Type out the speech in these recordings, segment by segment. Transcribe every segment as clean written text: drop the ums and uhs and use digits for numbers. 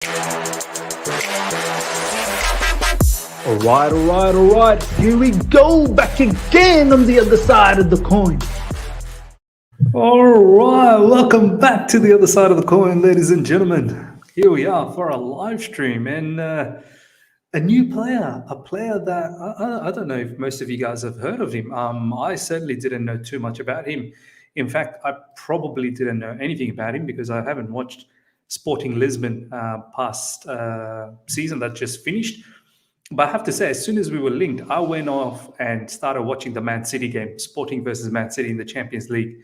All right. Here we go, back again on the other side of the coin. All right, welcome back to the other side of the coin, ladies and gentlemen. Here we are for a live stream and a new player, a player that I don't know if most of you guys have heard of him. I certainly didn't know too much about him. In fact, I probably didn't know anything about him because I haven't watched Sporting Lisbon past season that just finished. But I have to say, as soon as we were linked, I went off and started watching the Man City game, Sporting versus Man City in the Champions League.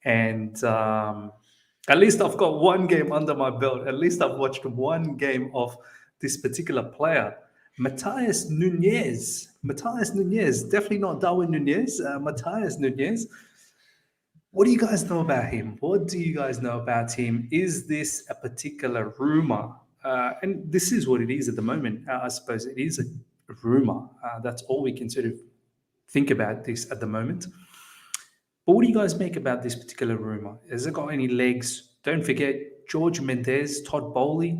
And at least I've got one game under my belt. At least I've watched one game of this particular player, Matheus Nunes. Matheus Nunes, definitely not Darwin Nunes, Matheus Nunes. What do you guys know about him? What do you guys know about him? Is this a particular rumor? And this is what it is at the moment. I suppose it is a rumor. That's all we can sort of think about this at the moment. But what do you guys make about this particular rumor? Has it got any legs? Don't forget, Jorge Mendes, Todd Bowley.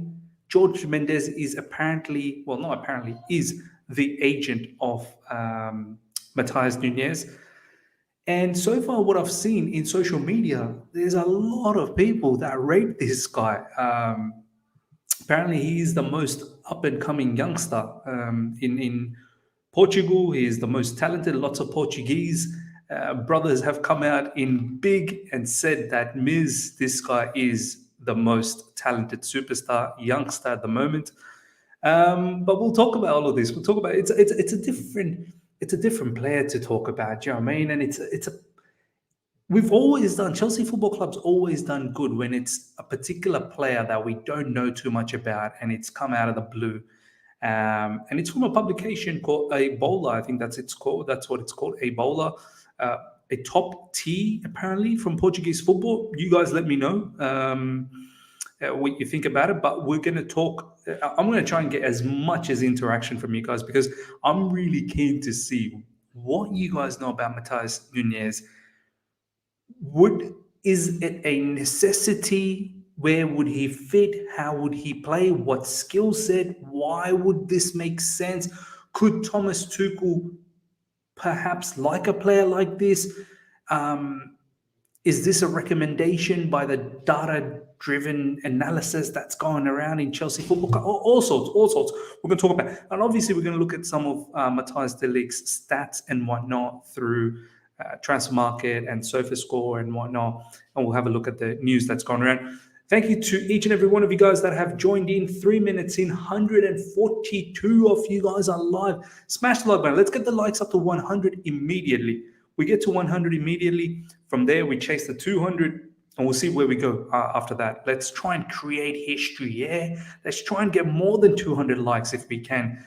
Jorge Mendes is apparently, well, not apparently, is the agent of Matheus Nunes. And so far, what I've seen in social media, there's a lot of people that rate this guy. Apparently, he is the most up-and-coming youngster in Portugal. He is the most talented. Lots of Portuguese brothers have come out in big and said that this guy is the most talented superstar youngster at the moment. But we'll talk about all of this. We'll talk about it's a different player to talk about. Do you know what I mean? And we've always done, Chelsea Football Club's always done good when it's a particular player that we don't know too much about and it's come out of the blue. And it's from a publication called A Bola. I think that's what it's called, A Bola. A top T, apparently, from Portuguese football. You guys let me know what you think about it. But we're going to talk. I'm going to try and get as much as interaction from you guys because I'm really keen to see what you guys know about Matheus Nunes. Is it a necessity? Where would he fit? How would he play? What skill set? Why would this make sense? Could Thomas Tuchel perhaps like a player like this? Is this a recommendation by the data-driven analysis that's going around in Chelsea football? All sorts. We're going to talk about, and obviously we're going to look at some of Matthijs de Ligt's stats and whatnot through Transfermarkt and SofaScore and whatnot, and we'll have a look at the news that's gone around. Thank you to each and every one of you guys that have joined in. 3 minutes in, 142 of you guys are live. Smash the like button. Let's get the likes up to 100 immediately. We get to 100 immediately. From there, we chase the 200, and we'll see where we go after that. Let's try and create history, yeah? Let's try and get more than 200 likes if we can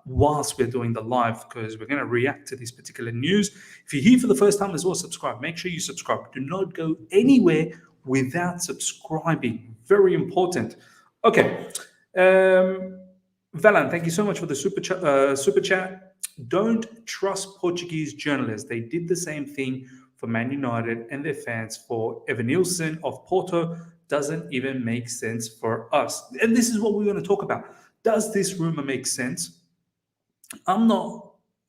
whilst we're doing the live, because we're going to react to this particular news. If you're here for the first time as well, subscribe. Make sure you subscribe. Do not go anywhere without subscribing. Very important. Okay. Valan, thank you so much for the super chat. Don't trust Portuguese journalists. They did the same thing for Man United and their fans for Evanilson of Porto. Doesn't even make sense for us. And this is what we're going to talk about. Does this rumor make sense? I'm not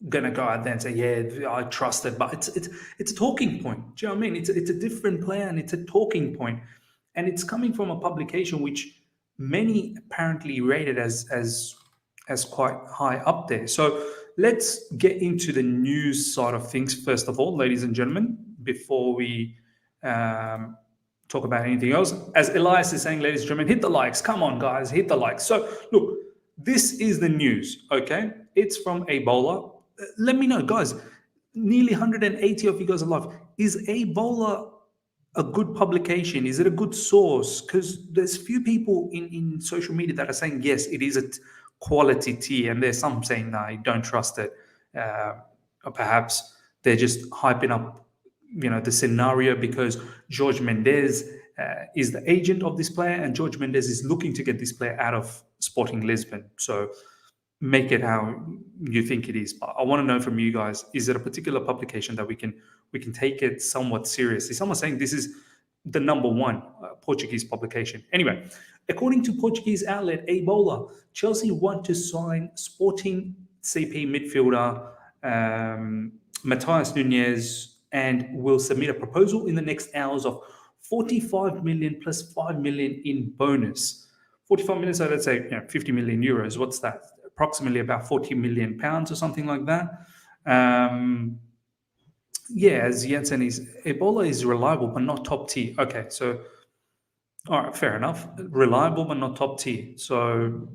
going to go out there and say, yeah, I trust it, but it's a talking point. Do you know what I mean? It's a different player and it's a talking point. And it's coming from a publication which many apparently rated as quite high up there. So let's get into the news side of things first of all, ladies and gentlemen, before we talk about anything else. As Elias is saying, ladies and gentlemen, hit the likes. Come on, guys, hit the likes. So look, this is the news, okay? It's from A Bola. Let me know, guys. Nearly 180 of you guys are live. Is A Bola a good publication? Is it a good source? Because there's few people in social media that are saying, yes, it is a quality tea. And there's some saying, no, I don't trust it. Or perhaps they're just hyping up, the scenario because Jorge Mendes is the agent of this player and Jorge Mendes is looking to get this player out of Sporting Lisbon. So make it how you think it is. But I want to know from you guys, is it a particular publication that we can take it somewhat seriously? Someone's saying this is the number one Portuguese publication. Anyway, According to Portuguese outlet A Bola, Chelsea want to sign Sporting CP midfielder Matheus Nunes and will submit a proposal in the next hours of 45 million plus 5 million in bonus. 45 million, so let's say 50 million euros. What's that? Approximately about 40 million pounds or something like that. As Jensen is, Ebola is reliable but not top tier. Okay, so all right, fair enough. Reliable but not top tier. So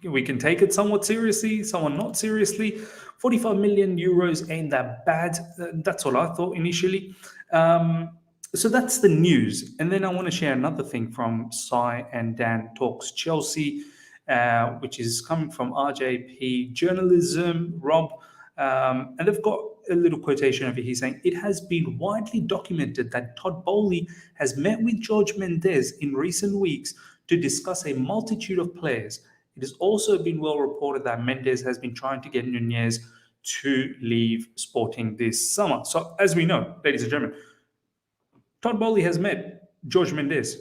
we can take it somewhat seriously, somewhat not seriously. 45 million euros ain't that bad. That's what I thought initially. So that's the news. And then I want to share another thing from Sai and Dan Talks Chelsea, which is coming from RJP Journalism, Rob. And they've got a little quotation over here saying, it has been widely documented that Todd Bowley has met with Jorge Mendes in recent weeks to discuss a multitude of players. It has also been well reported that Mendes has been trying to get Nunes to leave Sporting this summer. So as we know, ladies and gentlemen, Todd Bowley has met Jorge Mendes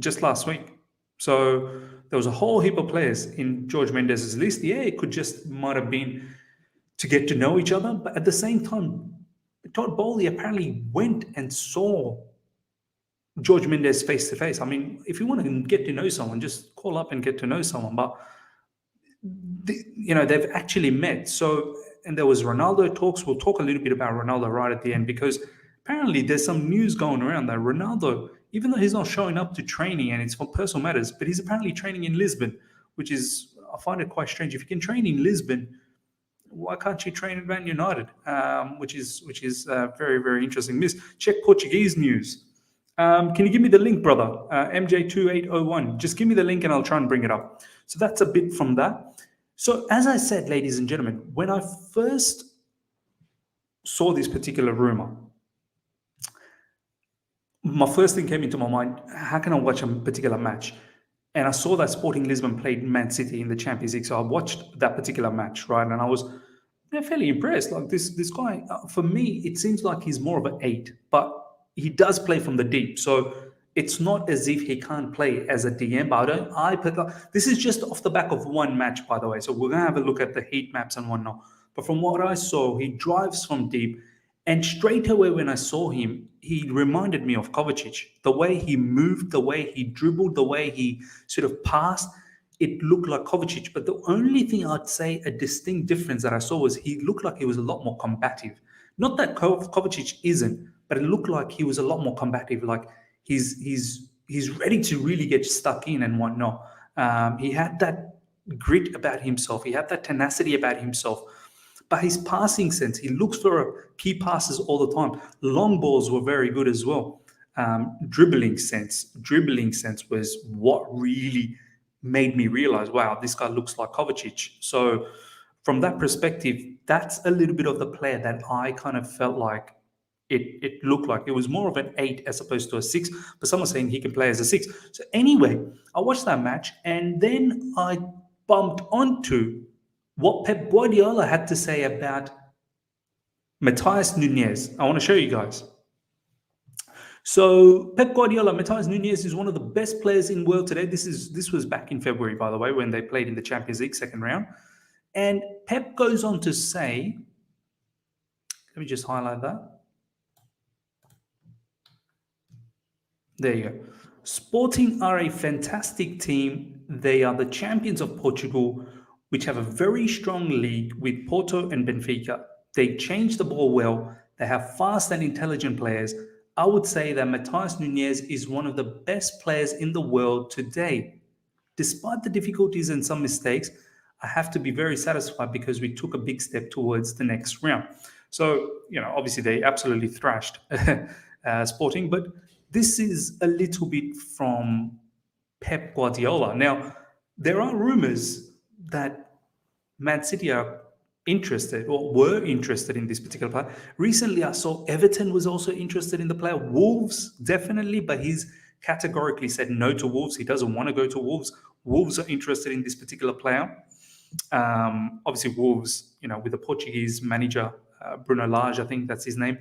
just last week. So there was a whole heap of players in Jorge Mendes' list. Yeah, it could just might have been to get to know each other. But at the same time, Todd Bowley apparently went and saw Jorge Mendes face to face. I mean, if you want to get to know someone, just call up and get to know someone. But they've actually met. So, and there was Ronaldo talks. We'll talk a little bit about Ronaldo right at the end, because apparently there's some news going around that Ronaldo, even though he's not showing up to training and it's for personal matters, but he's apparently training in Lisbon, which is, I find it quite strange. If you can train in Lisbon, why can't you train at Man United? Which is very, very interesting. Check Portuguese news. Can you give me the link, brother? MJ2801. Just give me the link and I'll try and bring it up. So that's a bit from that. So as I said, ladies and gentlemen, when I first saw this particular rumor, my first thing came into my mind, how can I watch a particular match? And I saw that Sporting Lisbon played Man City in the Champions League. So I watched that particular match, right? And I was fairly impressed. Like this guy, for me, it seems like he's more of an 8, but he does play from the deep. So it's not as if he can't play as a DM. But this is just off the back of one match, by the way. So we're going to have a look at the heat maps and whatnot. But from what I saw, he drives from deep. And straight away when I saw him, he reminded me of Kovacic. The way he moved, the way he dribbled, the way he sort of passed, it looked like Kovacic. But the only thing I'd say a distinct difference that I saw was he looked like he was a lot more combative. Not that Kovacic isn't, but it looked like he was a lot more combative. Like he's ready to really get stuck in and whatnot. He had that grit about himself. He had that tenacity about himself. But his passing sense, he looks for key passes all the time. Long balls were very good as well. Dribbling sense was what really made me realize, wow, this guy looks like Kovacic. So from that perspective, that's a little bit of the player that I kind of felt like it looked like. It was more of an 8 as opposed to a 6, but someone's saying he can play as a 6. So anyway, I watched that match and then I bumped onto what Pep Guardiola had to say about Matheus Nunes. I want to show you guys. So Pep Guardiola, Matheus Nunes is one of the best players in the world today. This was back in February, by the way, when they played in the Champions League second round. And Pep goes on to say, let me just highlight that. There you go. Sporting are a fantastic team. They are the champions of Portugal, which have a very strong league with Porto and Benfica. They change the ball well. They have fast and intelligent players. I would say that Matheus Nunes is one of the best players in the world today. Despite the difficulties and some mistakes, I have to be very satisfied because we took a big step towards the next round. So, obviously they absolutely thrashed Sporting, but this is a little bit from Pep Guardiola. Now, there are rumors that Man City are interested or were interested in this particular player. Recently, I saw Everton was also interested in the player. Wolves, definitely, but he's categorically said no to Wolves. He doesn't want to go to Wolves. Wolves are interested in this particular player. Obviously, Wolves, with the Portuguese manager, Bruno Lage, I think that's his name.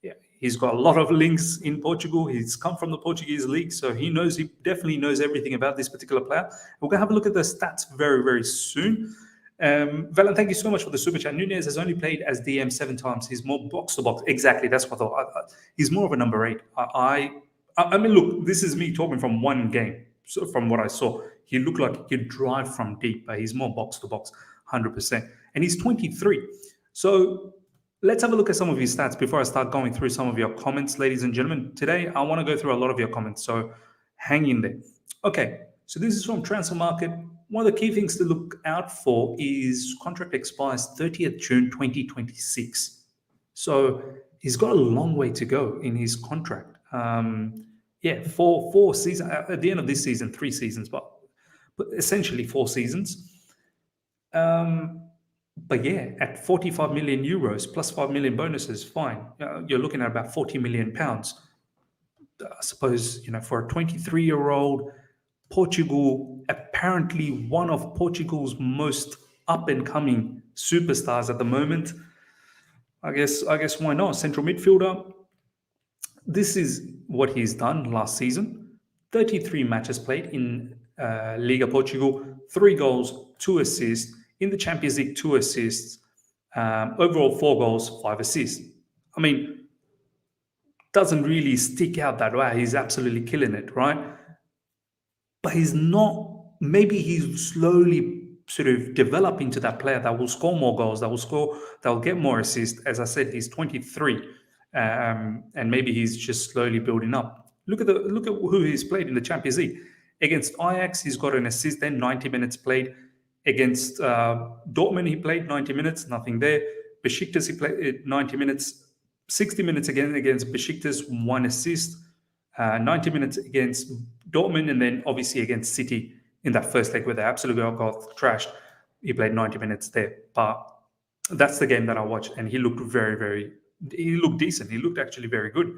Yeah, He's got a lot of links in Portugal. He's come from the Portuguese league, so he definitely knows everything about this particular player. We're going to have a look at the stats very, very soon. Valen, thank you so much for the super chat. Nunes has only played as DM 7 times. He's more box to box. Exactly, that's what I thought. He's more of a number 8. I mean, look, this is me talking from one game. So from what I saw, he looked like he could drive from deep, but he's more box to box, 100%. And he's 23. So let's have a look at some of his stats before I start going through some of your comments, ladies and gentlemen. Today, I want to go through a lot of your comments, so hang in there. Okay, so this is from Transfer Market. One of the key things to look out for is contract expires 30th June 2026. So he's got a long way to go in his contract. Four seasons. At the end of this season, 3 seasons, but essentially 4 seasons. But yeah, at 45 million euros plus 5 million bonuses, fine. You're looking at about 40 million pounds. I suppose, for a 23-year-old, Portugal, apparently one of Portugal's most up-and-coming superstars at the moment. I guess why not? Central midfielder. This is what he's done last season. 33 matches played in Liga Portugal, 3 goals, 2 assists. In the Champions League, 2 assists. Overall, 4 goals, 5 assists. I mean, doesn't really stick out that way. He's absolutely killing it, right? But he's not. Maybe he's slowly sort of developing into that player that will score more goals, that will get more assists. As I said, he's 23, and maybe he's just slowly building up. Look at who he's played in the Champions League. Against Ajax, he's got an assist. Then 90 minutes played. Against Dortmund, he played 90 minutes, nothing there. Besiktas, he played 90 minutes. 60 minutes again against Besiktas, 1 assist. 90 minutes against Dortmund, and then obviously against City in that first leg where they absolutely got trashed. He played 90 minutes there. But that's the game that I watched, and he looked he looked decent. He looked actually very good,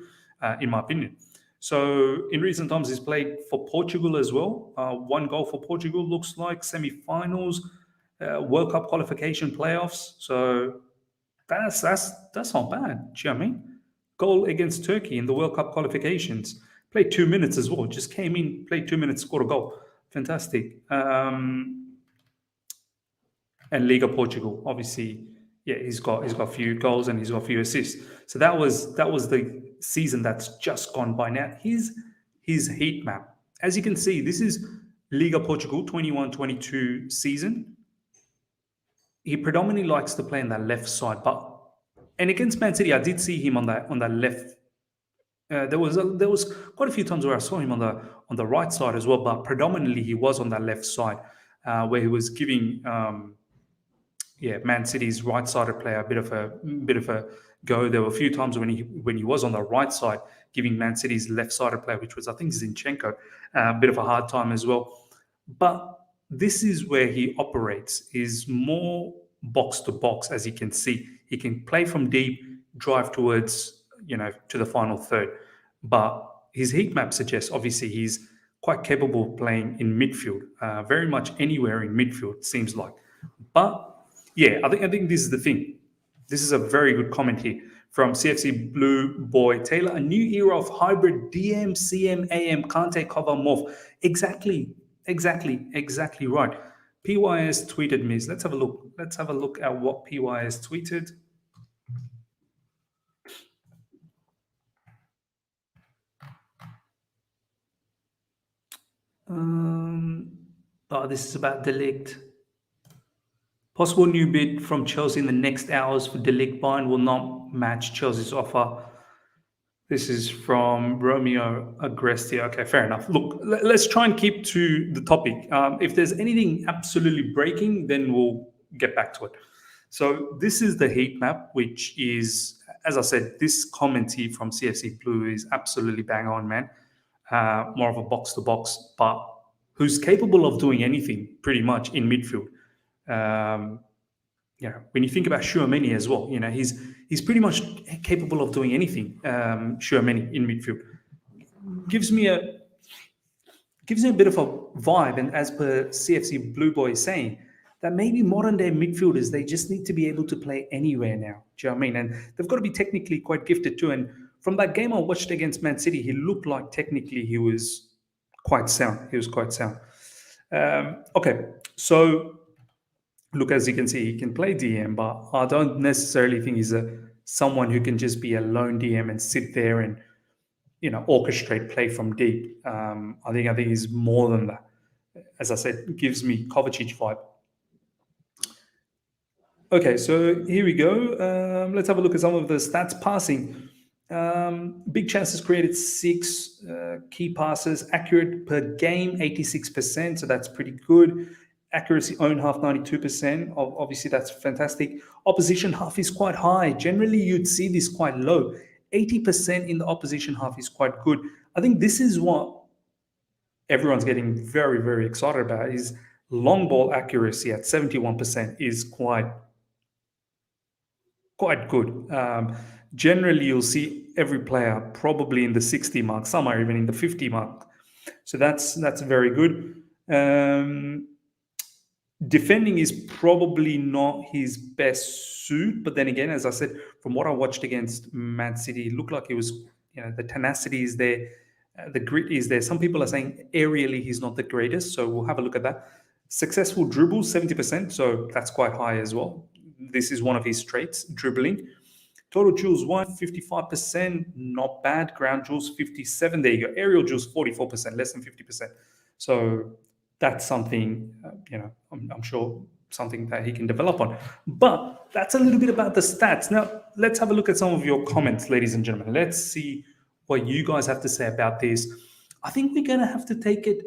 in my opinion. So in recent times, he's played for Portugal as well. 1 goal for Portugal, looks like, semi-finals, World Cup qualification playoffs. So that's not bad. Do you know what I mean? Goal against Turkey in the World Cup qualifications. Played 2 minutes as well. Just came in, played 2 minutes, scored a goal. Fantastic. And Liga Portugal, obviously, yeah, he's got a few goals and he's got a few assists. So that was the season that's just gone by. Now his heat map, as you can see, this is Liga Portugal 21-22 season. He predominantly likes to play on that left side, and against Man City, I did see him on that left. There was quite a few times where I saw him on the right side as well, but predominantly he was on that left side, where he was giving Man City's right-sided player a bit of a go. There were a few times when he was on the right side, giving Man City's left-sided player, which was, I think, Zinchenko, a bit of a hard time as well. But this is where he operates, is more box to box, as you can see. He can play from deep, drive towards, to the final third. But his heat map suggests, obviously, he's quite capable of playing in midfield, very much anywhere in midfield, seems like. But yeah, I think this is the thing. This is a very good comment here from CFC Blue Boy Taylor. A new era of hybrid DM, CM, AM, Kante, cover, morph. Exactly right. PYS tweeted me. Let's have a look. Let's have a look at what PYS tweeted. This is about De Ligt. Possible new bid from Chelsea in the next hours for De Ligt. Bayern will not match Chelsea's offer. This is from Romeo Agresti. Okay, fair enough. Look, let's try and keep to the topic. If there's anything absolutely breaking, then we'll get back to it. So this is the heat map, which is, as I said, this comment here from CFC Blue is absolutely bang on, man. More of a box-to-box, but who's capable of doing anything pretty much in midfield. When you think about Tchouaméni as well, he's pretty much capable of doing anything. Tchouaméni in midfield gives me a bit of a vibe, and as per CFC Blue Boy is saying, that maybe modern day midfielders, they just need to be able to play anywhere now. Do you know what I mean? And they've got to be technically quite gifted too. And from that game I watched against Man City, he looked like technically he was quite sound. Okay, so look, as you can see, he can play DM, but I don't necessarily think he's someone who can just be a lone DM and sit there and orchestrate play from deep. I think he's more than that. As I said, gives me Kovacic vibe. Okay, so here we go. Let's have a look at some of the stats. Passing. Big chances created 6, key passes, accurate per game 86%, so that's pretty good. Accuracy own half 92%. Obviously, that's fantastic. Opposition half is quite high. Generally, you'd see this quite low. 80% in the opposition half is quite good. I think this is what everyone's getting very, very excited about, is long ball accuracy at 71% is quite good. Generally, you'll see every player probably in the 60 mark, some are even in the 50 mark. So that's very good. Defending is probably not his best suit, but then again, as I said, from what I watched against Man City, it looked like it was, the tenacity is there, the grit is there. Some people are saying aerially he's not the greatest, so we'll have a look at that. Successful dribbles, 70%, so that's quite high as well. This is one of his traits, dribbling. Total duels won, 55%, not bad. Ground duels, 57%. There you go. Aerial duels, 44%, less than 50%. So that's something, I'm sure something that he can develop on. But that's a little bit about the stats. Now, let's have a look at some of your comments, ladies and gentlemen. Let's see what you guys have to say about this. I think we're going to have to take it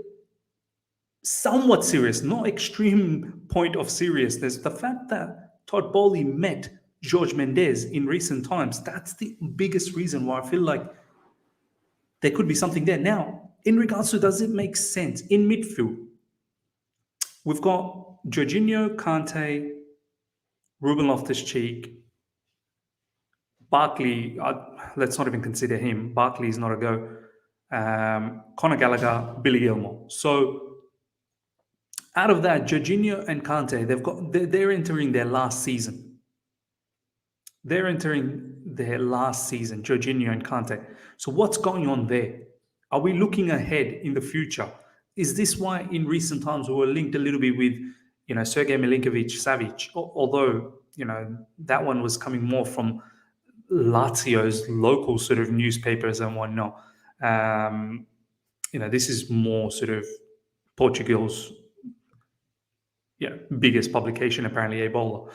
somewhat serious, not extreme point of seriousness. The fact that Todd Bowley met Jorge Mendes in recent times, that's the biggest reason why I feel like there could be something there. Now, in regards to does it make sense in midfield, we've got Jorginho, Kante, Ruben Loftus-Cheek, Barkley. Let's not even consider him. Barkley is not a go. Conor Gallagher, Billy Gilmore. So out of that, Jorginho and Kante, they're entering their last season. They're entering their last season, Jorginho and Kante. So what's going on there? Are we looking ahead in the future? Is this why in recent times we were linked a little bit with, Sergei Milinkovic-Savic, although, that one was coming more from Lazio's local sort of newspapers and whatnot. This is more sort of Portugal's biggest publication, apparently, A Bola.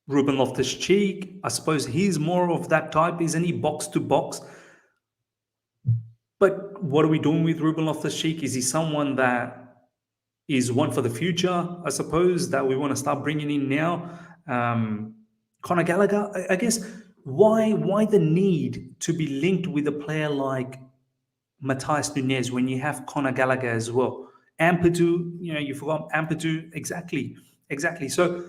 Ruben Loftus-Cheek, I suppose he's more of that type, isn't he? Box to box. But what are we doing with Ruben Loftus-Cheek? Is he someone that is one for the future, I suppose, that we want to start bringing in now? Conor Gallagher, I guess, why the need to be linked with a player like Matheus Nunes when you have Conor Gallagher as well? Ampadu, you forgot Ampadu, exactly. So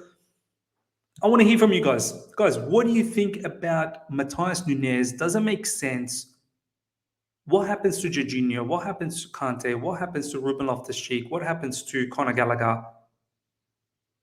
I want to hear from you guys. Guys, what do you think about Matheus Nunes? Does it make sense? What happens to Jorginho? What happens to Kante? What happens to Ruben Loftus-Cheek? What happens to Conor Gallagher?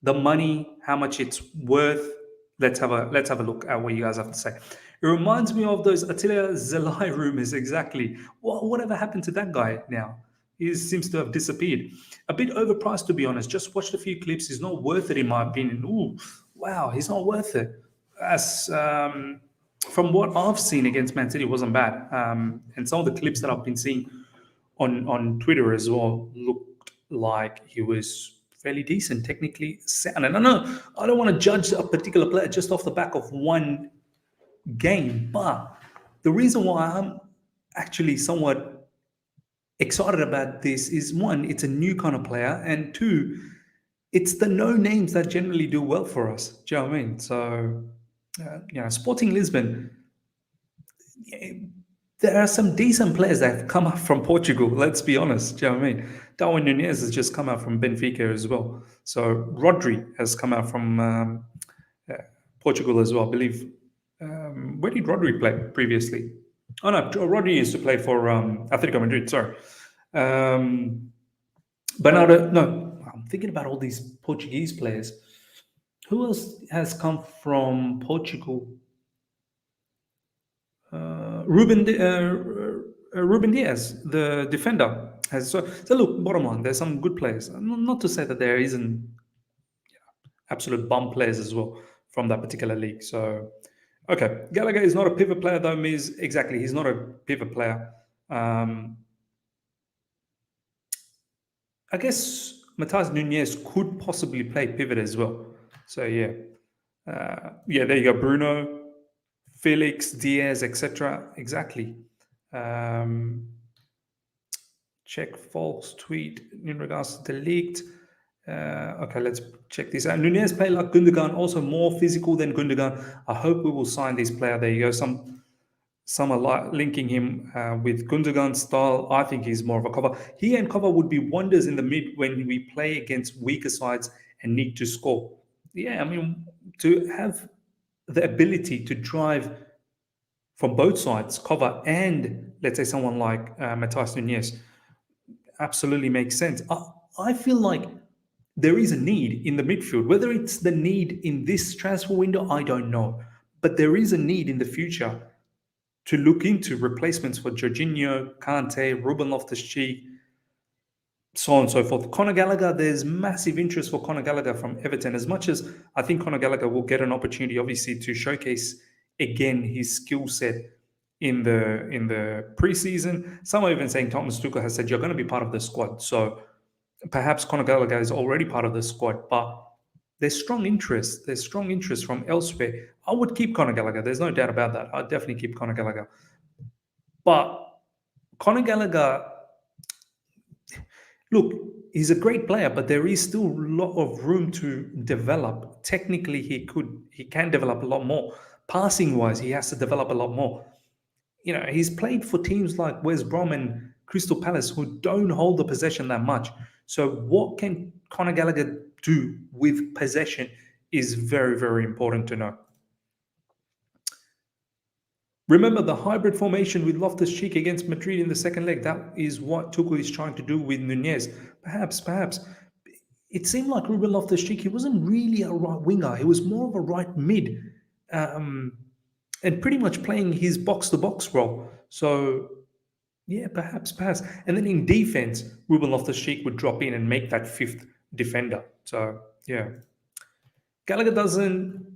The money, how much it's worth. Let's have a look at what you guys have to say. It reminds me of those Attila Zelai rumors, exactly. Whatever happened to that guy now? He seems to have disappeared. A bit overpriced, to be honest. Just watched a few clips. He's not worth it, in my opinion. Ooh, wow, he's not worth it. As from what I've seen against Man City, it wasn't bad. And some of the clips that I've been seeing on Twitter as well looked like he was fairly decent, technically sound. And I don't want to judge a particular player just off the back of one game, but the reason why I'm actually somewhat excited about this is, one, it's a new kind of player, and two, it's the no names that generally do well for us. Do you know what I mean? So, Sporting Lisbon, there are some decent players that have come up from Portugal. Let's be honest. Do you know what I mean? Darwin Nunez has just come out from Benfica as well. So Rodri has come out from Portugal as well, I believe. Where did Rodri play previously? Oh no, Rodri used to play for Atletico Madrid. Sorry. Bernardo, no, I'm thinking about all these Portuguese players. Who else has come from Portugal? Ruben Diaz, the defender, has so look. Bottom line, there's some good players. Not to say that there isn't absolute bum players as well from that particular league. So, okay, Gallagher is not a pivot player though. Means exactly, he's not a pivot player. Um, I guess Matheus Nunes could possibly play pivot as well. So yeah, yeah, there you go, Bruno, Felix, Diaz, etc. Exactly. Um, check false tweet in regards to the leaked. Okay, let's check this out. Nunez played like Gundogan, also more physical than Gundogan. I hope we will sign this player. There you go. Some are linking him with Gundogan's style. I think he's more of a cover. He and cover would be wonders in the mid when we play against weaker sides and need to score. Yeah, I mean, to have the ability to drive from both sides, cover and let's say someone like Matheus Nunes, absolutely makes sense. I feel like there is a need in the midfield. Whether it's the need in this transfer window, I don't know. But there is a need in the future to look into replacements for Jorginho, Kante, Ruben Loftus-Cheek, so on and so forth. Conor Gallagher, there's massive interest for Conor Gallagher from Everton. As much as I think Conor Gallagher will get an opportunity, obviously, to showcase again his skill set in the preseason. Some are even saying Thomas Tuchel has said you're going to be part of the squad. So perhaps Conor Gallagher is already part of the squad, but there's strong interest. There's strong interest from elsewhere. I would keep Conor Gallagher. There's no doubt about that. I'd definitely keep Conor Gallagher. But Conor Gallagher, look, he's a great player, but there is still a lot of room to develop. Technically, he can develop a lot more. Passing wise, he has to develop a lot more. You know, he's played for teams like West Brom and Crystal Palace who don't hold the possession that much. So what can Conor Gallagher do with possession is very, very important to know. Remember the hybrid formation with Loftus-Cheek against Madrid in the second leg. That is what Tuchel is trying to do with Nunez. Perhaps. It seemed like Ruben Loftus-Cheek, he wasn't really a right winger. He was more of a right mid. And pretty much playing his box-to-box role. So, yeah, perhaps. And then in defense, Ruben Loftus-Cheek would drop in and make that fifth defender. So, yeah. Gallagher doesn't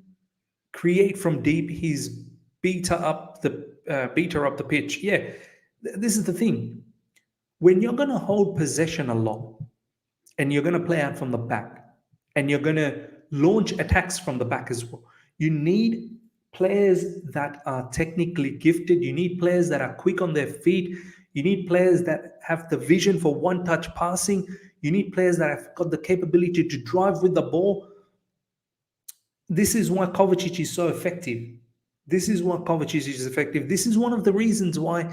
create from deep. He's beater up the pitch. Yeah, this is the thing. When you're going to hold possession a lot and you're going to play out from the back and you're going to launch attacks from the back as well, you need players that are technically gifted. You need players that are quick on their feet. You need players that have the vision for one-touch passing. You need players that have got the capability to drive with the ball. This is why Kovacic is so effective. This is why Kovacic is effective. This is one of the reasons why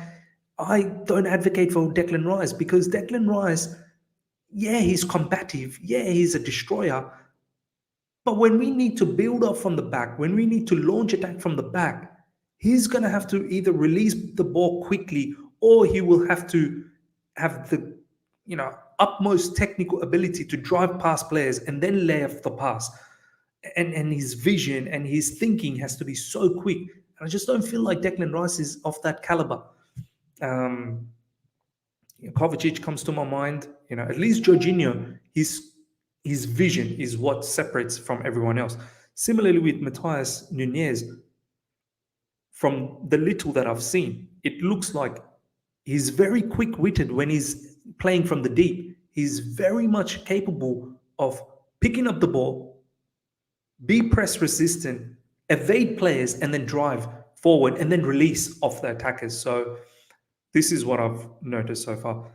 I don't advocate for Declan Rice, because Declan Rice, yeah, he's combative. Yeah, he's a destroyer. But when we need to build up from the back, when we need to launch attack from the back, he's going to have to either release the ball quickly or he will have to have the, utmost technical ability to drive past players and then lay off the pass. And his vision and his thinking has to be so quick. And I just don't feel like Declan Rice is of that caliber. Kovacic comes to my mind. At least Jorginho, his vision is what separates from everyone else. Similarly with Matheus Nunes, from the little that I've seen, it looks like he's very quick-witted when he's playing from the deep. He's very much capable of picking up the ball, be press resistant, evade players, and then drive forward and then release off the attackers. So this is what I've noticed so far.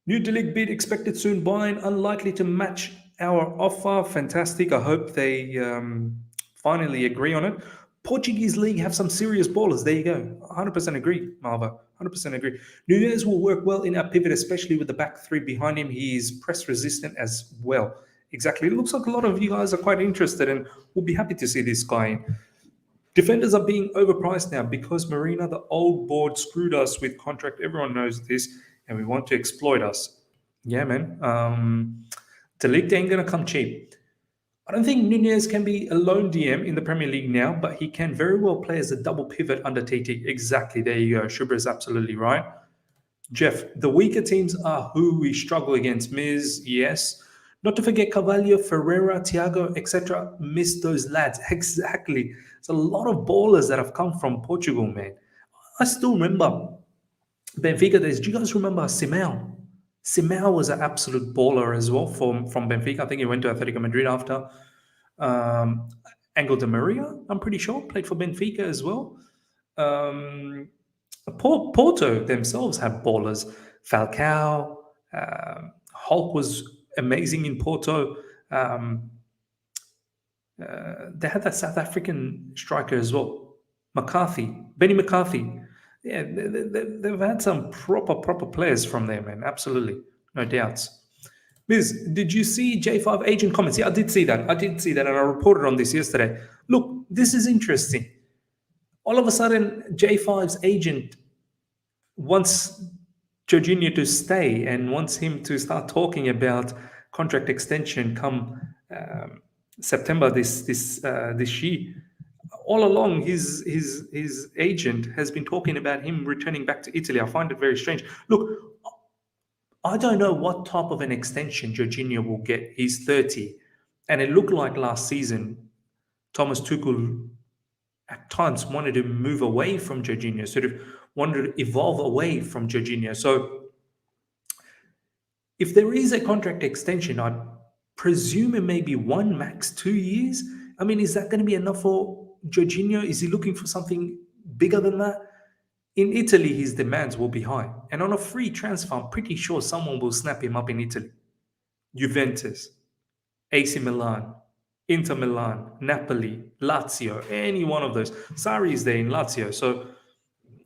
New D-League bid expected soon. Buying unlikely to match our offer. Fantastic. I hope they finally agree on it. Portuguese league have some serious ballers. There you go. 100% agree, Malva. 100% agree. Nunes will work well in our pivot, especially with the back three behind him. He is press resistant as well. Exactly. It looks like a lot of you guys are quite interested and we'll be happy to see this guy in. Defenders are being overpriced now because Marina, the old board, screwed us with contract. Everyone knows this, and we want to exploit us. Yeah, man. The league ain't going to come cheap. I don't think Nunez can be a lone DM in the Premier League now, but he can very well play as a double pivot under TT. Exactly. There you go. Shubra is absolutely right. Jeff, the weaker teams are who we struggle against. Miz, yes. Not to forget Carvalho, Ferreira, Thiago, etc. Miss those lads. Exactly. There's a lot of ballers that have come from Portugal, man. I still remember Benfica days. Do you guys remember Simão? Simão was an absolute baller as well from Benfica. I think he went to Atletico Madrid after. Um, Angel Di Maria, I'm pretty sure, played for Benfica as well. Um, Porto themselves have ballers. Falcao, Hulk was amazing in Porto. They had that South African striker as well, Benny McCarthy. Yeah, they've had some proper players from there, man. Absolutely, no doubts. Liz, did you see J5 agent comments? Yeah, I did see that. And I reported on this yesterday. Look, this is interesting. All of a sudden, J5's agent wants Jorginho to stay and wants him to start talking about contract extension come September this year. All along, his agent has been talking about him returning back to Italy. I find it very strange. Look, I don't know what type of an extension Jorginho will get. He's 30, and it looked like last season Thomas Tuchel at times wanted to move away from Jorginho, sort of wanted to evolve away from Jorginho. So if there is a contract extension, I presume it may be 1 max 2 years. I mean, is that going to be enough for Jorginho? Is he looking for something bigger than that? In Italy, his demands will be high. And on a free transfer, I'm pretty sure someone will snap him up in Italy. Juventus, AC Milan, Inter Milan, Napoli, Lazio, any one of those. Sarri is there in Lazio. So,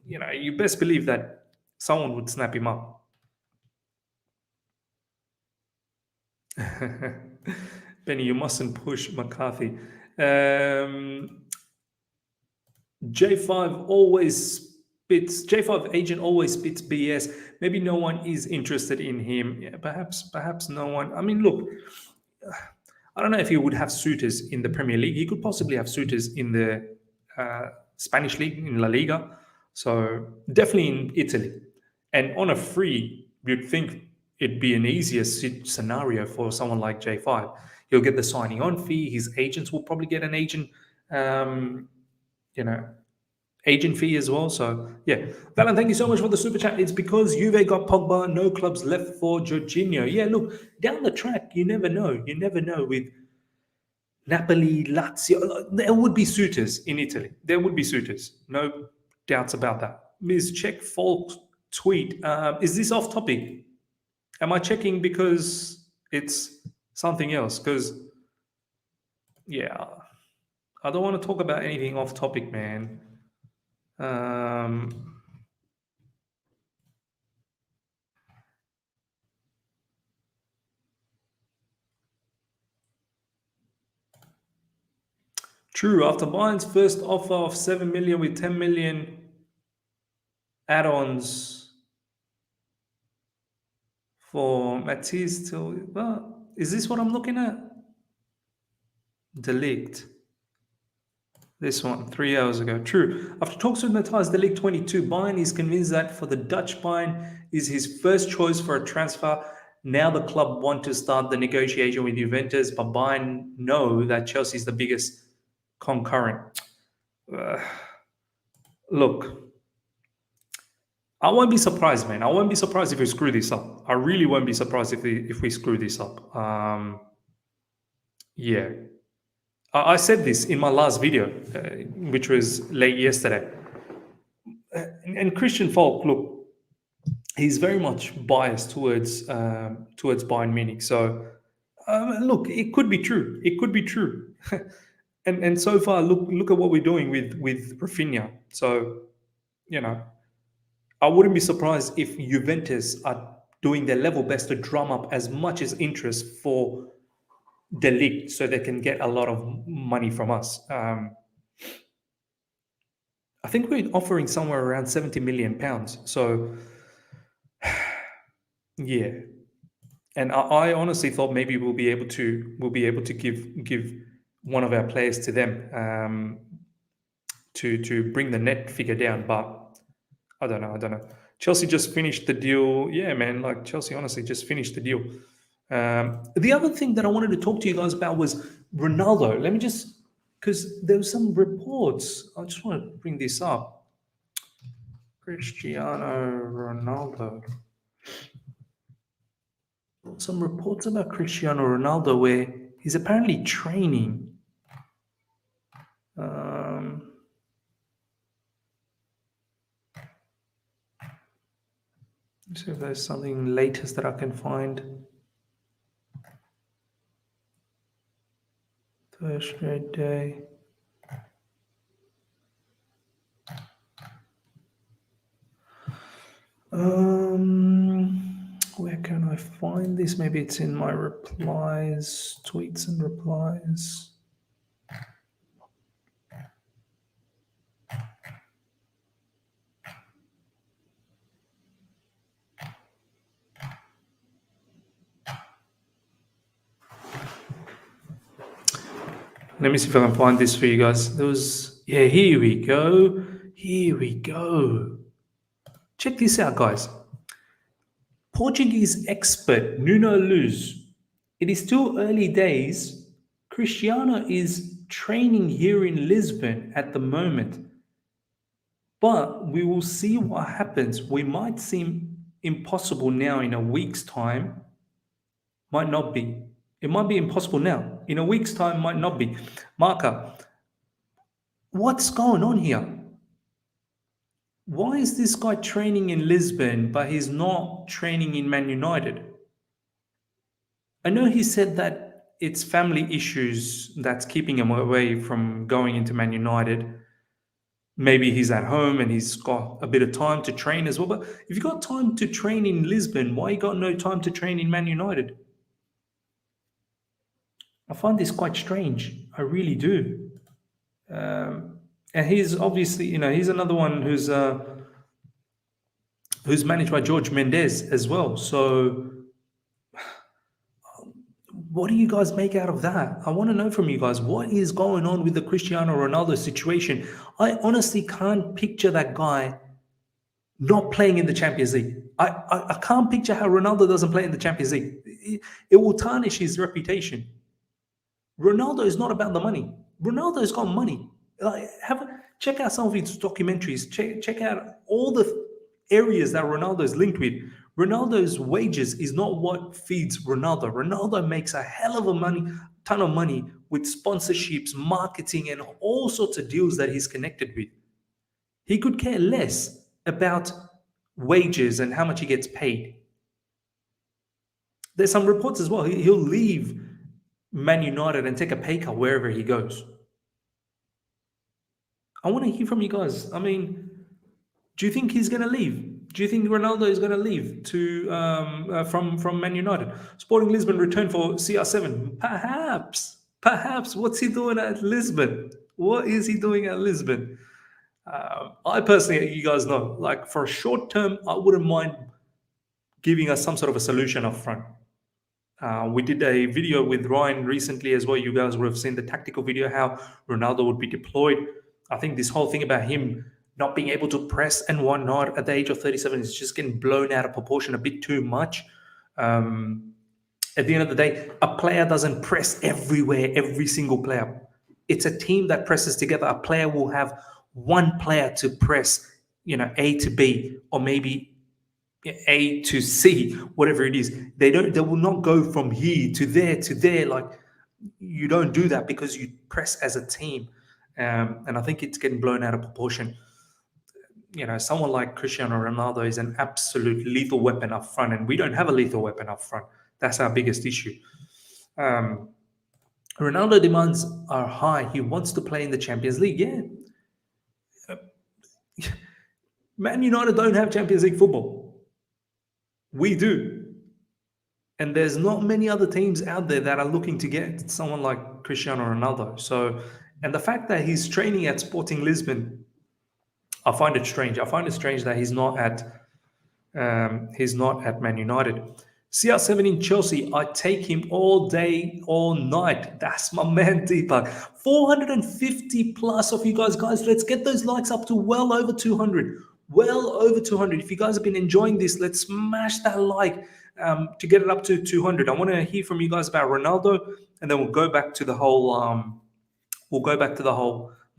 you best believe that someone would snap him up. Benny, you mustn't push McCarthy. J5 agent always spits BS. Maybe no one is interested in him. Yeah, perhaps no one. I mean, look, I don't know if he would have suitors in the Premier League. He could possibly have suitors in the Spanish league, in La Liga. So definitely in Italy. And on a free, you'd think it'd be an easier scenario for someone like J5. He'll get the signing on fee. His agents will probably get an agent, agent fee as well. So yeah, Valen, thank you so much for the super chat. It's because Juve got Pogba, no clubs left for Jorginho. Yeah, look, down the track, you never know. You never know with Napoli, Lazio. There would be suitors in Italy. There would be suitors. No doubts about that. Ms. Check Folk tweet. Is this off topic? Am I checking because it's something else? Because, yeah, I don't want to talk about anything off topic, man. True. After Bayern's first offer of 7 million with 10 million add-ons for Matheus till, well, is this what I'm looking at? Delict. This one, 3 hours ago. True. After talks with Matheus Delict 22, Bayern is convinced that for the Dutch Bayern is his first choice for a transfer. Now the club want to start the negotiation with Juventus, but Bayern know that Chelsea is the biggest concurrent. Look, I won't be surprised, man. I won't be surprised if we screw this up. I really won't be surprised if we screw this up. Yeah. I said this in my last video, which was late yesterday. And Christian Falk, look, he's very much biased towards Bayern Munich. So, look, it could be true. It could be true. and so far, look at what we're doing with Rafinha. So, I wouldn't be surprised if Juventus are doing their level best to drum up as much as interest for the league so they can get a lot of money from us. I think we're offering somewhere around £70 million. So, yeah, And I honestly thought maybe we'll be able to give one of our players to them, to bring the net figure down. But I don't know. Chelsea just finished the deal. Yeah, man. Like Chelsea, honestly, just finished the deal. The other thing that I wanted to talk to you guys about was Ronaldo. Let me just, because there were some reports. I just want to bring this up. Cristiano Ronaldo. Some reports about Cristiano Ronaldo where he's apparently training. Let's see if there's something latest that I can find. Third straight day. Where can I find this? Maybe it's in my replies, tweets and replies. Let me see if I can find this for you guys. There was, yeah, here we go. Here we go. Check this out, guys. Portuguese expert Nuno Luz. It is still early days. Cristiano is training here in Lisbon at the moment. But we will see what happens. We might seem impossible now in a week's time. Might not be. It might be impossible now. In a week's time, might not be. Marca, what's going on here? Why is this guy training in Lisbon, but he's not training in Man United? I know he said that it's family issues that's keeping him away from going into Man United. Maybe he's at home and he's got a bit of time to train as well. But if you've got time to train in Lisbon, why you got no time to train in Man United? I find this quite strange. I really do. And he's obviously, he's another one who's managed by Jorge Mendes as well. So what do you guys make out of that? I want to know from you guys, what is going on with the Cristiano Ronaldo situation? I honestly can't picture that guy not playing in the Champions League. I can't picture how Ronaldo doesn't play in the Champions League. It will tarnish his reputation. Ronaldo is not about the money. Ronaldo's got money. Check out some of his documentaries. Check out all the areas that Ronaldo is linked with. Ronaldo's wages is not what feeds Ronaldo. Ronaldo makes a hell of a ton of money with sponsorships, marketing, and all sorts of deals that he's connected with. He could care less about wages and how much he gets paid. There's some reports as well. He'll leave Man United and take a pay cut wherever he goes. I want to hear from you guys. I mean, do you think he's going to leave? Do you think Ronaldo is going to leave from Man United? Sporting Lisbon return for CR7? Perhaps. What's he doing at Lisbon? What is he doing at Lisbon? I personally, you guys know, like for a short term, I wouldn't mind giving us some sort of a solution up front. We did a video with Ryan recently as well. You guys would have seen the tactical video, how Ronaldo would be deployed. I think this whole thing about him not being able to press and whatnot at the age of 37 is just getting blown out of proportion a bit too much. At the end of the day, a player doesn't press everywhere, every single player. It's a team that presses together. A player will have one player to press, A to B, or maybe A to C, whatever it is. They will not go from here to there. Like, you don't do that because you press as a team. And I think it's getting blown out of proportion. Someone like Cristiano Ronaldo is an absolute lethal weapon up front, and we don't have a lethal weapon up front. That's our biggest issue. Ronaldo demands are high. He wants to play in the Champions League. Yeah. Man United don't have Champions League football. We do. And there's not many other teams out there that are looking to get someone like Cristiano Ronaldo. So, and the fact that he's training at Sporting Lisbon, I find it strange. I find it strange that he's not at Man United. CR7 in Chelsea, I take him all day, all night. That's my man, Deepak. 450 plus of you guys. Guys, let's get those likes up to well over 200. Well over 200. If you guys have been enjoying this, let's smash that like to get it up to 200. I want to hear from you guys about Ronaldo, and then we'll go back to the whole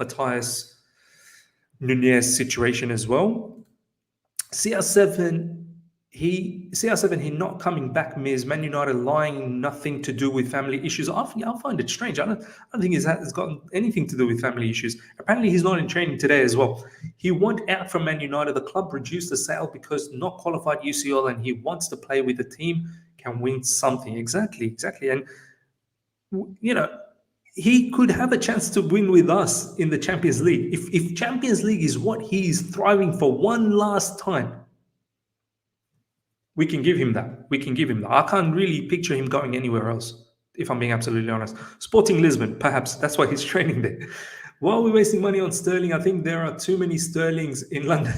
Matheus Nunes situation as well. CR7, he not coming back, Miz. Man United lying, nothing to do with family issues. I find it strange. I don't think it's got anything to do with family issues. Apparently, he's not in training today as well. He went out from Man United. The club reduced the sale because not qualified UCL, and he wants to play with the team, can win something. Exactly. And, he could have a chance to win with us in the Champions League. If Champions League is what he's thriving for one last time, we can give him that. I can't really picture him going anywhere else, if I'm being absolutely honest. Sporting Lisbon, perhaps. That's why he's training there. Why are we wasting money on Sterling? I think there are too many Sterlings in London.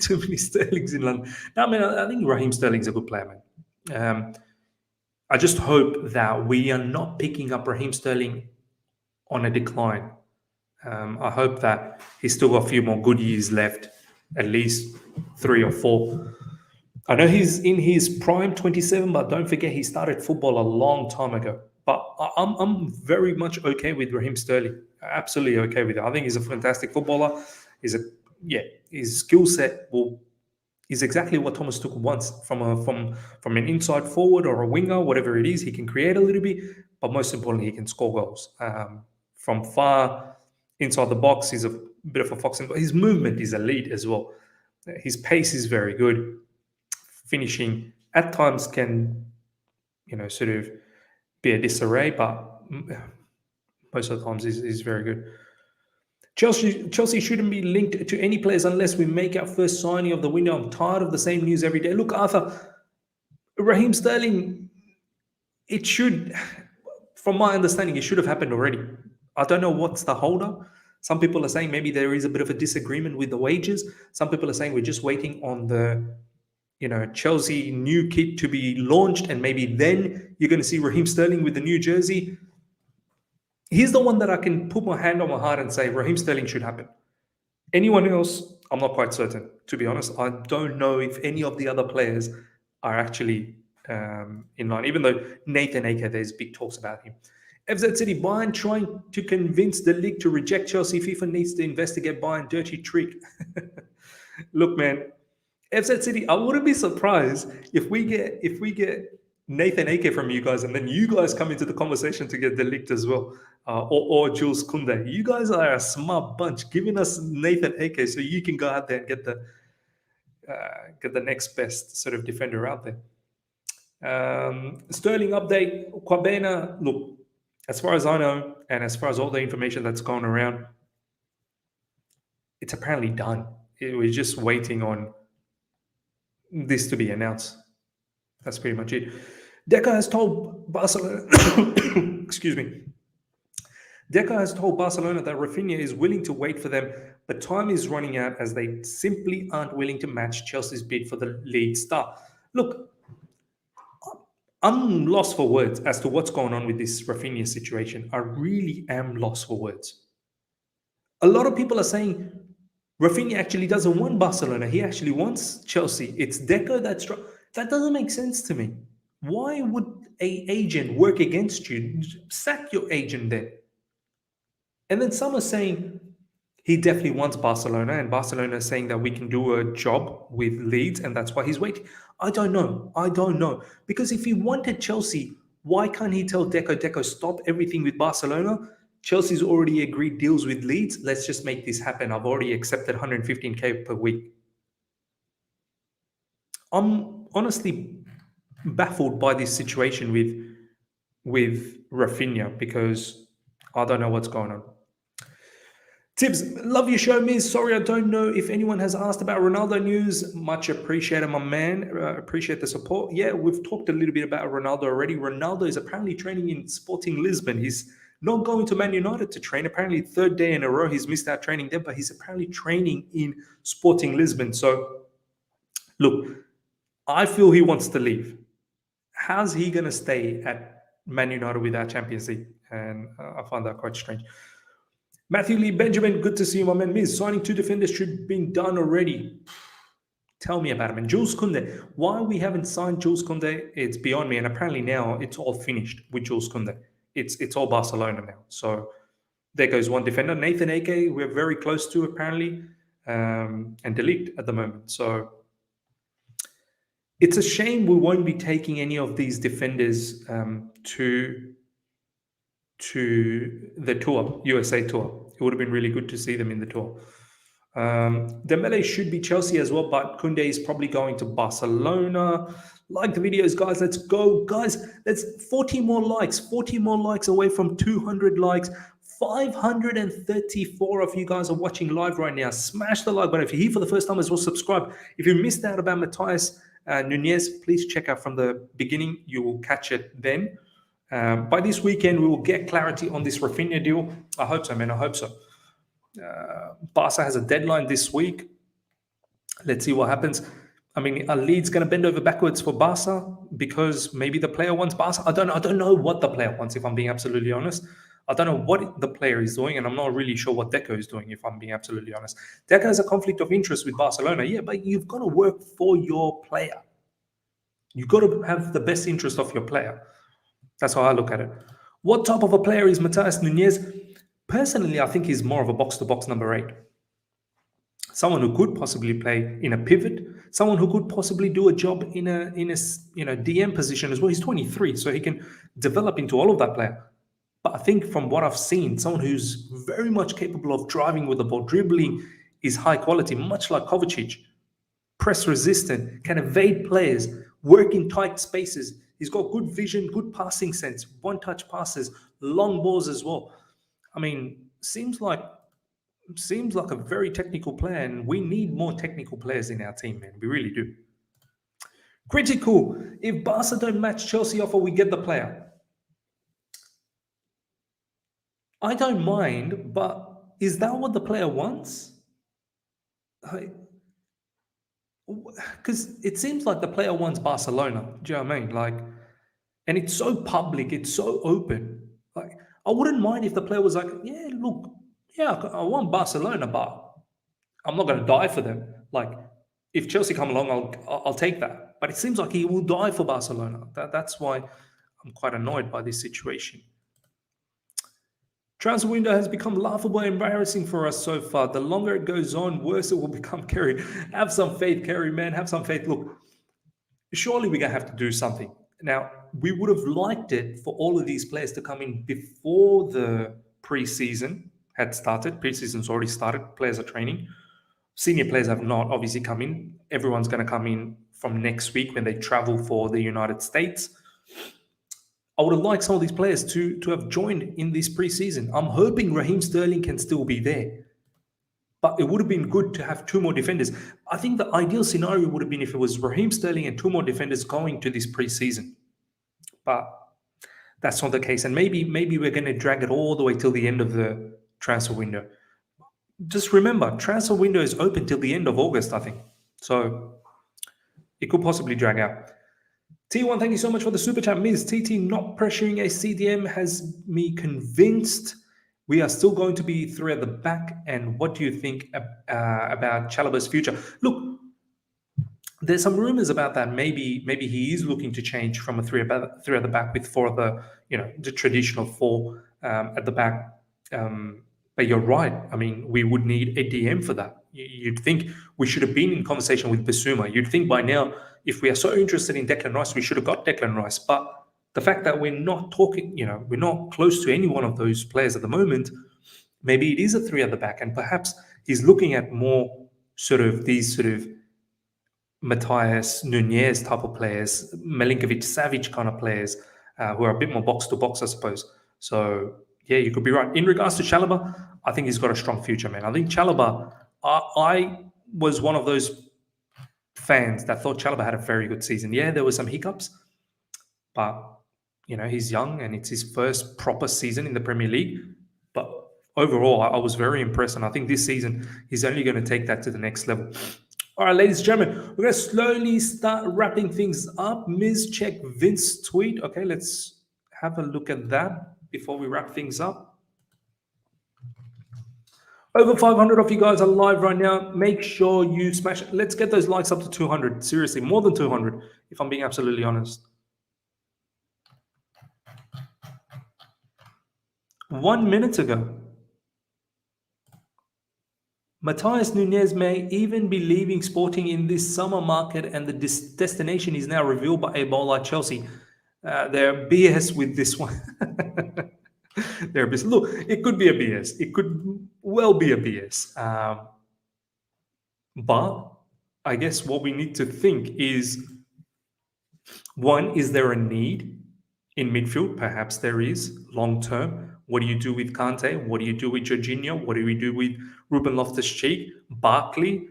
Too many Sterlings in London. No, I think Raheem Sterling's a good player, man. I just hope that we are not picking up Raheem Sterling on a decline. I hope that he's still got a few more good years left, at least 3 or 4. I know he's in his prime, 27, but don't forget he started football a long time ago. But I'm very much okay with Raheem Sterling. Absolutely okay with it. I think he's a fantastic footballer. His skill set is exactly what Thomas Tuchel wants from an inside forward or a winger, whatever it is. He can create a little bit, but most importantly, he can score goals from far inside the box. He's a bit of a fox, but his movement is elite as well. His pace is very good. Finishing at times can, sort of be a disarray, but most of the times is very good. Chelsea shouldn't be linked to any players unless we make our first signing of the window. I'm tired of the same news every day. Look, Arthur, Raheem Sterling, it should, from my understanding, it should have happened already. I don't know what's the holdup. Some people are saying maybe there is a bit of a disagreement with the wages. Some people are saying we're just waiting on the Chelsea new kit to be launched, and maybe then you're going to see Raheem Sterling with the new jersey. He's the one that I can put my hand on my heart and say Raheem Sterling should happen. Anyone else, I'm not quite certain, to be honest. I don't know if any of the other players are actually in line, even though Nathan Ake, there's big talks about him. FZ City, Bayern trying to convince the league to reject Chelsea. FIFA needs to investigate Bayern dirty trick. Look, man, FZ City, I wouldn't be surprised if we get Nathan Ake from you guys, and then you guys come into the conversation to get delict as well, or Jules Koundé. You guys are a smart bunch, giving us Nathan Ake so you can go out there and get the next best sort of defender out there. Sterling update, Kwabena. Look, as far as I know, and as far as all the information that's gone around, it's apparently done. We're just waiting on this to be announced. That's pretty much it. Deca has told Barcelona, excuse me. Deca has told Barcelona that Rafinha is willing to wait for them, but time is running out as they simply aren't willing to match Chelsea's bid for the lead star. Look, I'm lost for words as to what's going on with this Rafinha situation. I really am lost for words. A lot of people are saying Rafinha actually doesn't want Barcelona. He actually wants Chelsea. It's Deco that's... That doesn't make sense to me. Why would an agent work against you? Sack your agent then. And then some are saying he definitely wants Barcelona, and Barcelona is saying that we can do a job with Leeds, and that's why he's waiting. I don't know. Because if he wanted Chelsea, why can't he tell Deco, stop everything with Barcelona? Chelsea's already agreed deals with Leeds. Let's just make this happen. I've already accepted 115k per week. I'm honestly baffled by this situation with Rafinha, because I don't know what's going on. Tibbs, love your show, Miz. Sorry, I don't know if anyone has asked about Ronaldo news. Much appreciated, my man. Appreciate the support. Yeah, we've talked a little bit about Ronaldo already. Ronaldo is apparently training in Sporting Lisbon. He's not going to Man United to train. Apparently, third day in a row, he's missed out training there, but he's apparently training in Sporting Lisbon. So, look, I feel he wants to leave. How's he going to stay at Man United without Champions League? And I find that quite strange. Matthew Lee Benjamin, good to see you, my man. Miz, signing 2 defenders should be done already. Tell me about him. And Jules Koundé, why we haven't signed Jules Koundé, it's beyond me. And apparently now it's all finished with Jules Koundé. It's all Barcelona now. So there goes one defender. Nathan Ake, we're very close to apparently, and delete at the moment. So it's a shame we won't be taking any of these defenders to the tour, USA tour. It would have been really good to see them in the tour. Dembele should be Chelsea as well, but Koundé is probably going to Barcelona. Like the videos, guys. Let's go, guys. Let's 40 more likes. 40 more likes away from 200 likes. 534 of you guys are watching live right now. Smash the like button. If you're here for the first time as well, subscribe. If you missed out about Matheus Nunes, please check out from the beginning. You will catch it then. By this weekend, we will get clarity on this Rafinha deal. I hope so, man. I hope so. Barca has a deadline this week. Let's see what happens. I mean, are Leeds going to bend over backwards for Barca because maybe the player wants Barca? I don't know what the player wants, if I'm being absolutely honest. I don't know what the player is doing, and I'm not really sure what Deco is doing, if I'm being absolutely honest. Deco has a conflict of interest with Barcelona, yeah, but you've got to work for your player. You've got to have the best interest of your player. That's how I look at it. What type of a player is Matheus Nunes? Personally, I think he's more of a box-to-box number 8. Someone who could possibly play in a pivot, someone who could possibly do a job in a DM position as well. He's 23, so he can develop into all of that player. But I think from what I've seen, someone who's very much capable of driving with the ball, dribbling is high quality, much like Kovacic. Press resistant, can evade players, work in tight spaces. He's got good vision, good passing sense, one-touch passes, long balls as well. I mean, seems like a very technical player, and we need more technical players in our team, man. We really do. Critical. If Barca don't match Chelsea offer, we get the player. I don't mind, but is that what the player wants? Because it seems like the player wants Barcelona. Do you know what I mean? Like, and it's so public, it's so open. Like, I wouldn't mind if the player was like, yeah, look, yeah, I want Barcelona, but I'm not going to die for them. Like, if Chelsea come along, I'll take that. But it seems like he will die for Barcelona. That's why I'm quite annoyed by this situation. Transfer window has become laughable and embarrassing for us so far. The longer it goes on, worse it will become, Kerry. Have some faith, Kerry, man. Have some faith. Look, surely we're going to have to do something. Now, we would have liked it for all of these players to come in before the preseason had started. Preseason's already started. Players are training. Senior players have not obviously come in. Everyone's going to come in from next week when they travel for the United States. I would have liked some of these players to have joined in this preseason. I'm hoping Raheem Sterling can still be there. But it would have been good to have 2 more defenders. I think the ideal scenario would have been if it was Raheem Sterling and 2 more defenders going to this preseason. But that's not the case. And maybe we're going to drag it all the way till the end of the transfer window. Just remember, transfer window is open till the end of August, I think. So it could possibly drag out. T1, thank you so much for the super chat. Ms. TT not pressuring a CDM has me convinced we are still going to be 3 at the back. And what do you think about Chalobah's future? Look, there's some rumors about that. Maybe he is looking to change from a 3 at the back with 4 of the traditional 4 at the back. But you're right. I mean, we would need a DM for that. You'd think we should have been in conversation with Bissouma. You'd think by now, if we are so interested in Declan Rice, we should have got Declan Rice. But the fact that we're not talking, we're not close to any one of those players at the moment, maybe it is a 3 at the back. And perhaps he's looking at more these Matheus Nunes type of players, Milinkovic-Savic kind of players who are a bit more box-to-box, I suppose. So, yeah, you could be right. In regards to Chalobah, I think he's got a strong future, man. I think Chalobah, I was one of those fans that thought Chalobah had a very good season. Yeah, there were some hiccups, but, he's young and it's his first proper season in the Premier League. But overall, I was very impressed. And I think this season, he's only going to take that to the next level. All right, ladies and gentlemen, we're going to slowly start wrapping things up. Ms. Check Vince tweet. Okay, let's have a look at that before we wrap things up. Over 500 of you guys are live right now. Make sure you smash it. Let's get those likes up to 200. Seriously, more than 200, if I'm being absolutely honest. 1 minute ago, Matheus Nunes may even be leaving Sporting in this summer market, and the destination is now revealed by A Bola Chelsea. They're BS with this one. They're BS. Look, it could be a BS. It could well be a BS. But I guess what we need to think is, one, is there a need in midfield? Perhaps there is long term. What do you do with Kante? What do you do with Jorginho? What do we do with Ruben Loftus-Cheek? Barkley?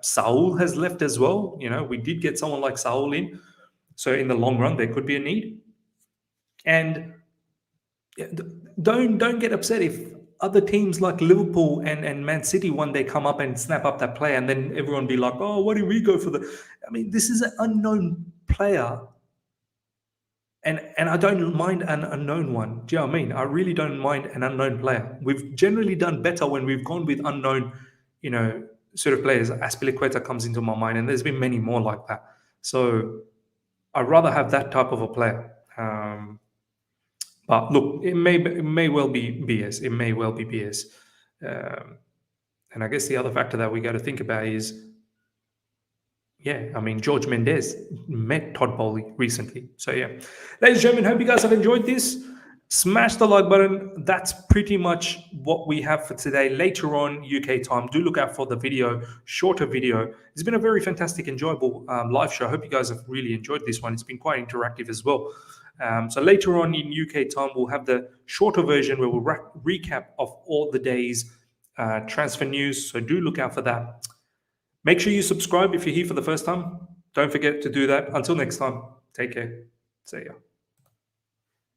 Saul has left as well. You know, we did get someone like Saul in. So in the long run, there could be a need. And don't get upset if other teams like Liverpool and Man City one day come up and snap up that player, and then everyone be like, oh, why do we go for the... I mean, this is an unknown player. And I don't mind an unknown one. Do you know what I mean? I really don't mind an unknown player. We've generally done better when we've gone with unknown, you know, sort of players. Aspilicueta comes into my mind, and there's been many more like that. So I'd rather have that type of a player. But look, it may well be BS. It may well be BS. And I guess the other factor that we got to think about is, yeah, I mean, Jorge Mendes met Todd Bowley recently. So, yeah. Ladies and gentlemen, hope you guys have enjoyed this. Smash the like button. That's pretty much what we have for today. Later on, UK time, do look out for the video, shorter video. It's been a very fantastic, enjoyable live show. I hope you guys have really enjoyed this one. It's been quite interactive as well. So later on in UK time, we'll have the shorter version where we'll recap of all the day's transfer news. So do look out for that. Make sure you subscribe if you're here for the first time. Don't forget to do that. Until next time, take care. See ya.